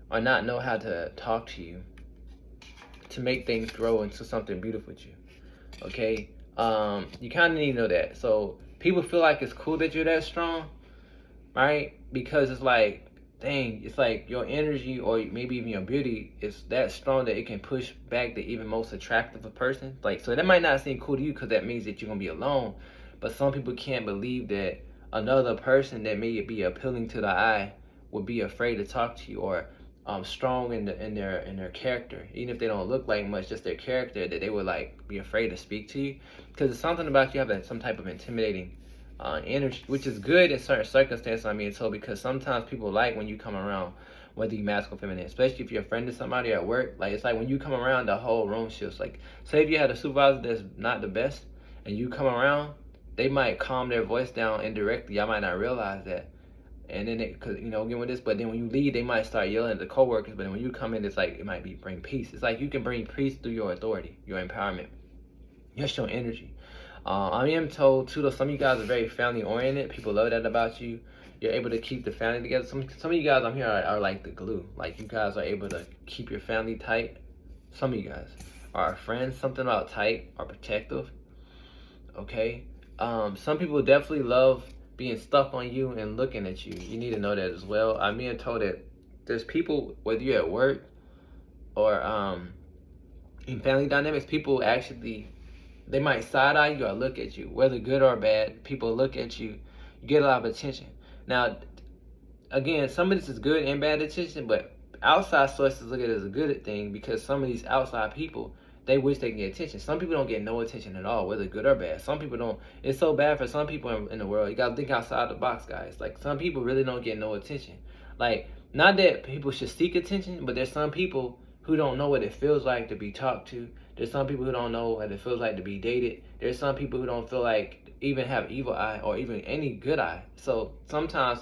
or not know how to talk to you. to make things grow into something beautiful with you. Okay, you kind of need to know that. So people feel like it's cool that you're that strong, right? Because it's like, dang, it's like your energy or maybe even your beauty is that strong that it can push back the even most attractive of person. Like, so that might not seem cool to you because that means that you're gonna be alone, but some people can't believe that another person that may be appealing to the eye would be afraid to talk to you, or strong in their character, even if they don't look like much, just their character, that they would like be afraid to speak to you, because it's something about you having some type of intimidating energy, which is good in certain circumstances, I'm being told, because sometimes people like when you come around, whether you masculine or feminine, especially if you're a friend of somebody at work. Like, it's like when you come around, the whole room shifts. Like, say if you had a supervisor that's not the best and you come around, they might calm their voice down indirectly. I might not realize that. And then cause again with this, but then when you leave, they might start yelling at the coworkers. But then when you come in, it's like it might be bring peace. It's like you can bring peace through your authority, your empowerment, just your energy. I am told too, though, some of you guys are very family oriented. People love that about you. You're able to keep the family together. Some of you guys I'm here are like the glue. Like, you guys are able to keep your family tight. Some of you guys are friends. Something about tight or protective. Okay. Some people definitely love being stuck on you and looking at you. You need to know that as well. I'm being told that there's people, whether you're at work or in family dynamics, people actually, they might side eye you or look at you, whether good or bad. People look at you, you get a lot of attention. Now, again, some of this is good and bad attention, but outside sources look at it as a good thing, because some of these outside people, they wish they can get attention. Some people don't get no attention at all, whether good or bad. Some people don't. It's so bad for some people in the world. You gotta think outside the box, guys. Like, some people really don't get no attention. Like, not that people should seek attention, but there's some people who don't know what it feels like to be talked to. There's some people who don't know what it feels like to be dated. There's some people who don't feel like even have evil eye or even any good eye. So sometimes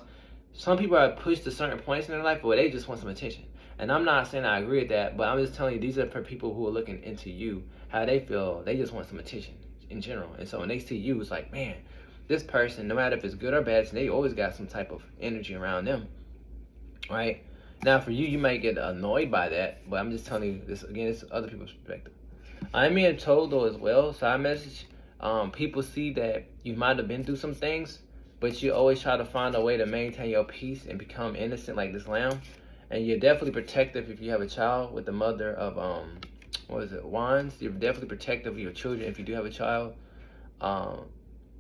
some people are pushed to certain points in their life where they just want some attention. And I'm not saying I agree with that, but I'm just telling you, these are for people who are looking into you, how they feel. They just want some attention in general. And so when they see you, it's like, man, this person, no matter if it's good or bad, they always got some type of energy around them, right? Now, for you, you might get annoyed by that, but I'm just telling you this, again, it's other people's perspective. I'm being told, though, as well, side message, people see that you might have been through some things, but you always try to find a way to maintain your peace and become innocent like this lamb. And you're definitely protective if you have a child with the mother of, wands. You're definitely protective of your children if you do have a child.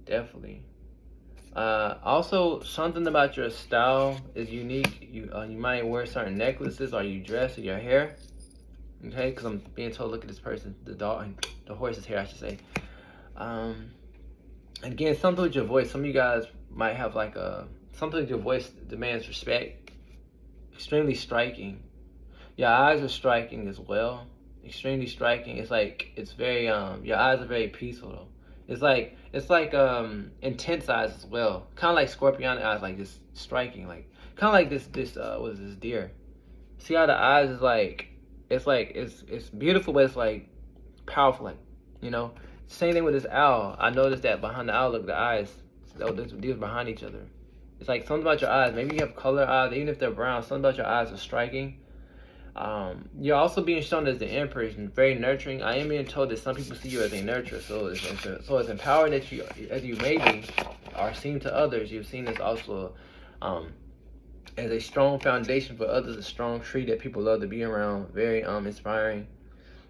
Definitely. Also, something about your style is unique. You might wear certain necklaces, or you dress, or your hair. Okay, because I'm being told, look at this person, the horse's hair, I should say. Again, something with your voice. Some of you guys might have like something with your voice demands respect. Extremely striking. Your eyes are striking as well. Extremely striking. It's like, it's very your eyes are very peaceful though. It's like intense eyes as well. Kind of like scorpion eyes, like just striking, like kind of like this what is this, deer. See how the eyes is like, it's beautiful, but it's like powerful, like, Same thing with this owl. I noticed that behind the owl, look, the eyes, these behind each other. It's like something about your eyes. Maybe you have color eyes, even if they're brown. Something about your eyes is striking. You're also being shown as the empress and very nurturing. I am being told that some people see you as a nurturer. So it's empowering that you, as you maybe are seen to others, you're seen as also as a strong foundation for others, a strong tree that people love to be around. Very inspiring.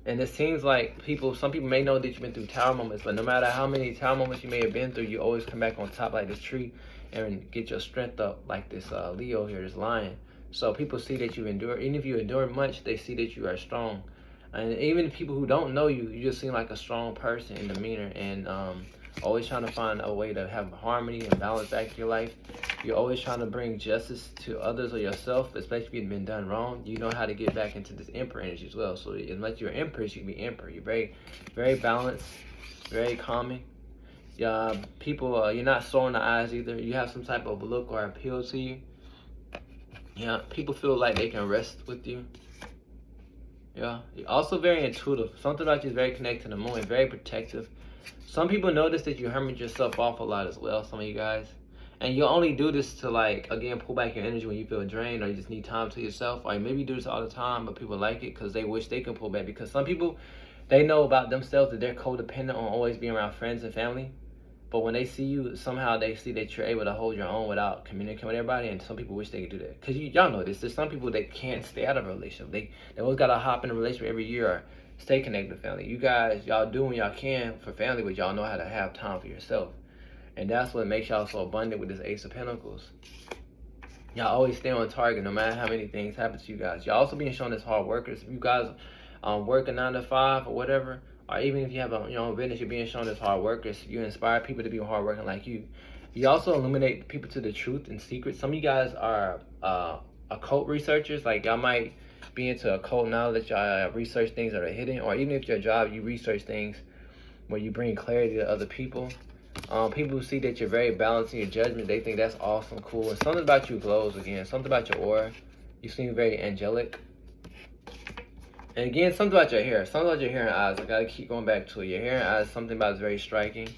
And it seems like some people may know that you've been through tower moments, but no matter how many tower moments you may have been through, you always come back on top like this tree and get your strength up like this Leo here, this lion. So people see that you endure. Even if you endure much, they see that you are strong. And even people who don't know you, you just seem like a strong person in demeanor, and always trying to find a way to have harmony and balance back in your life. You're always trying to bring justice to others or yourself, especially if you've been done wrong. You know how to get back into this emperor energy as well. So unless you're empress, you can be emperor. You're very, very balanced, very calming. People, you're not sore in the eyes either. You have some type of look or appeal to you. Yeah, people feel like they can rest with you. Yeah, you're also very intuitive. Something about you is very connected to the moon, very protective. Some people notice that you hermit yourself off a lot as well, some of you guys. And you only do this to, like, again, pull back your energy when you feel drained or you just need time to yourself. Or maybe you do this all the time, but people like it because they wish they could pull back. Because some people, they know about themselves that they're codependent on always being around friends and family. But when they see you, somehow they see that you're able to hold your own without communicating with everybody. And some people wish they could do that. Because y'all know this. There's some people that can't stay out of a relationship. They always got to hop in a relationship every year or stay connected to family. You guys, y'all do what y'all can for family, but y'all know how to have time for yourself. And that's what makes y'all so abundant with this Ace of Pentacles. Y'all always stay on target no matter how many things happen to you guys. Y'all also being shown as hard workers. If you guys work a 9 to 5 or whatever, or even if you have your own business, you're being shown as hard workers. You inspire people to be hard working like you. You also illuminate people to the truth and secrets. Some of you guys are occult researchers. Like, y'all might be into occult knowledge. Y'all research things that are hidden. Or even if your job, you research things where you bring clarity to other people. People who see that you're very balanced in your judgment, they think that's awesome, cool. And something about you glows again. Something about your aura. You seem very angelic. And again, something about your hair. Something about your hair and eyes. I gotta keep going back to it. Your hair and eyes, something about it is very striking.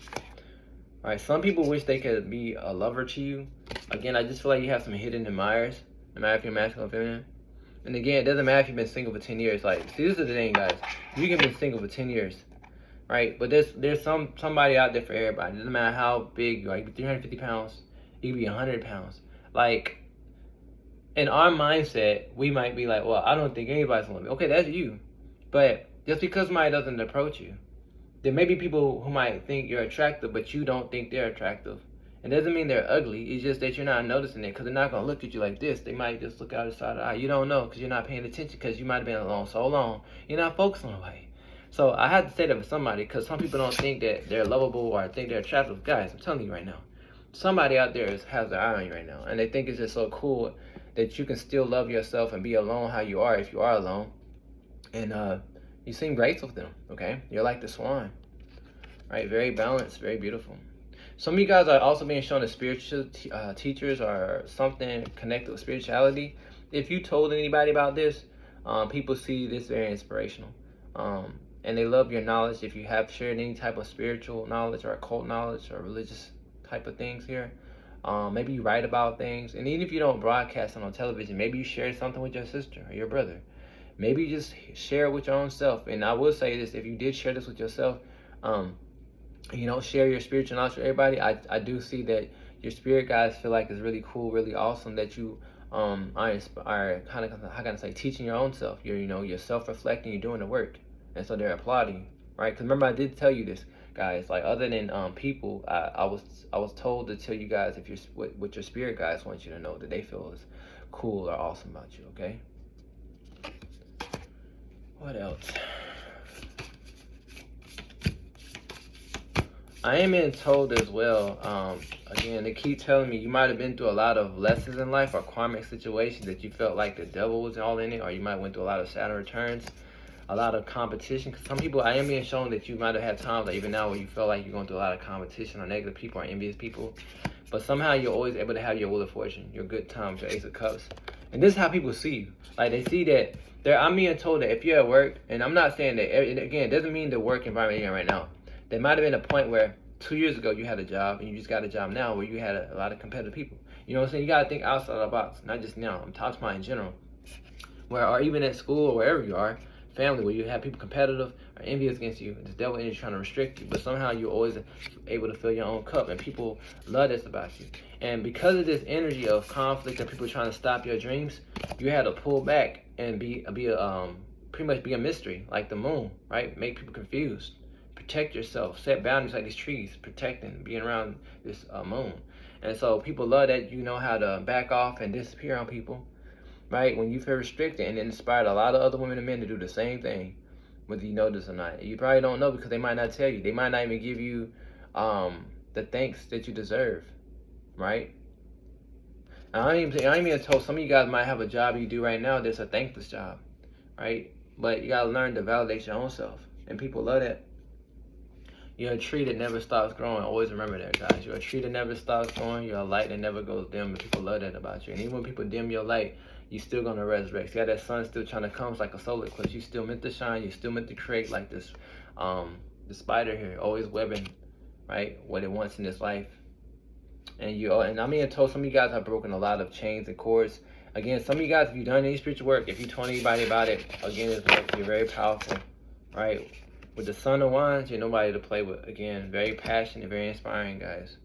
Alright, some people wish they could be a lover to you. Again, I just feel like you have some hidden admirers. No matter if you're masculine or feminine. And again, it doesn't matter if you've been single for 10 years. Like, see, this is the thing, guys. You can be single for 10 years. Right? But there's somebody out there for everybody. It doesn't matter how big you are. You can be 350 pounds. You can be 100 pounds. Like, in our mindset, we might be like, well, I don't think anybody's gonna be. Okay, that's you. But just because somebody doesn't approach you, there may be people who might think you're attractive, but you don't think they're attractive. It doesn't mean they're ugly. It's just that you're not noticing it because they're not gonna look at you like this. They might just look out the side of the eye. You don't know because you're not paying attention because you might have been alone so long. You're not focused on nobody. So I had to say that for somebody because some people don't think that they're lovable or think they're attractive. Guys, I'm telling you right now, somebody out there has their eye on you right now. And they think it's just so cool that you can still love yourself and be alone how you are if you are alone. And you seem graceful with them, okay? You're like the swan, right? Very balanced, very beautiful. Some of you guys are also being shown as spiritual teachers or something connected with spirituality. If you told anybody about this, people see this very inspirational. And they love your knowledge. If you have shared any type of spiritual knowledge or occult knowledge or religious type of things here, maybe you write about things. And even if you don't broadcast it on television, maybe you share something with your sister or your brother. Maybe you just share it with your own self. And I will say this, if you did share this with yourself, you don't share your spiritual knowledge with everybody, I do see that your spirit guides feel like it's really cool, really awesome that you are kind of, how can I say, teaching your own self. You're self-reflecting, you're doing the work. And so they're applauding, right? Because remember, I did tell you this, guys. Like, other than people, I was told to tell you guys if you're what your spirit guides want you to know that they feel is cool or awesome about you. Okay. What else? I am being told as well. Again, they keep telling me you might have been through a lot of lessons in life or karmic situations that you felt like the devil was all in it, or you might have went through a lot of Saturn returns. A lot of competition. Because some people, I am being shown that you might have had times, like even now, where you feel like you're going through a lot of competition or negative people or envious people. But somehow you're always able to have your wheel of fortune, your good times, your Ace of Cups. And this is how people see you. Like, they see that I'm being told that if you're at work, and I'm not saying that, again, it doesn't mean the work environment you're in right now. There might have been a point where 2 years ago you had a job and you just got a job now where you had a lot of competitive people. You know what I'm saying? You got to think outside the box, not just now. I'm talking about in general. Or even at school or wherever you are. Family, where you have people competitive or envious against you, this devil energy trying to restrict you, but somehow you're always able to fill your own cup, and people love this about you. And because of this energy of conflict and people trying to stop your dreams, you had to pull back and pretty much be a mystery, like the moon, right? Make people confused. Protect yourself. Set boundaries like these trees, protecting, being around this moon. And so people love that you know how to back off and disappear on people. Right, when you feel restricted, and it inspired a lot of other women and men to do the same thing, whether you know this or not. You probably don't know because they might not tell you. They might not even give you the thanks that you deserve, right? I ain't even told some of you guys might have a job you do right now that's a thankless job, right? But you gotta learn to validate your own self, and people love that. You're a tree that never stops growing. Always remember that, guys. You're a tree that never stops growing. You're a light that never goes dim, and people love that about you. And even when people dim your light, you're still going to resurrect. See how that sun still trying to come? It's like a solar eclipse. You still meant to shine. You still meant to create like this, the spider here, always webbing, right? What it wants in this life. And I'm being told some of you guys have broken a lot of chains and cords. Again, some of you guys, if you've done any spiritual work, if you told anybody about it, again, it's like you're very powerful, right? With the Son of Wands, you're nobody to play with. Again, very passionate, very inspiring, guys.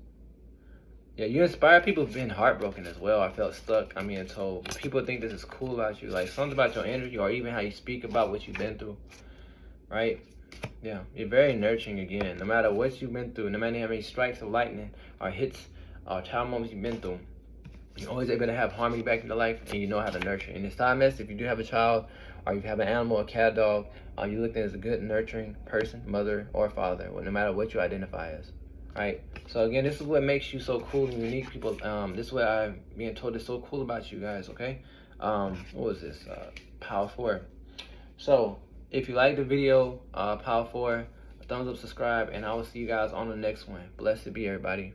Yeah, you inspire people who've been heartbroken as well. I felt stuck. I'm being told people think this is cool about you, like something about your energy, or even how you speak about what you've been through, right? Yeah, you're very nurturing again. No matter what you've been through, no matter how many strikes of lightning or hits or child moments you've been through, you're always able to have harmony back in your life, and you know how to nurture. In this time, if you do have a child, or you have an animal, a cat, dog, you look at as a good nurturing person, mother or father, no matter what you identify as. Right. So again, this is what makes you so cool and unique, people. This is what I'm being told is so cool about you guys. Okay. What was this? Power 4. So if you like the video, Power 4, thumbs up, subscribe, and I will see you guys on the next one. Blessed be everybody.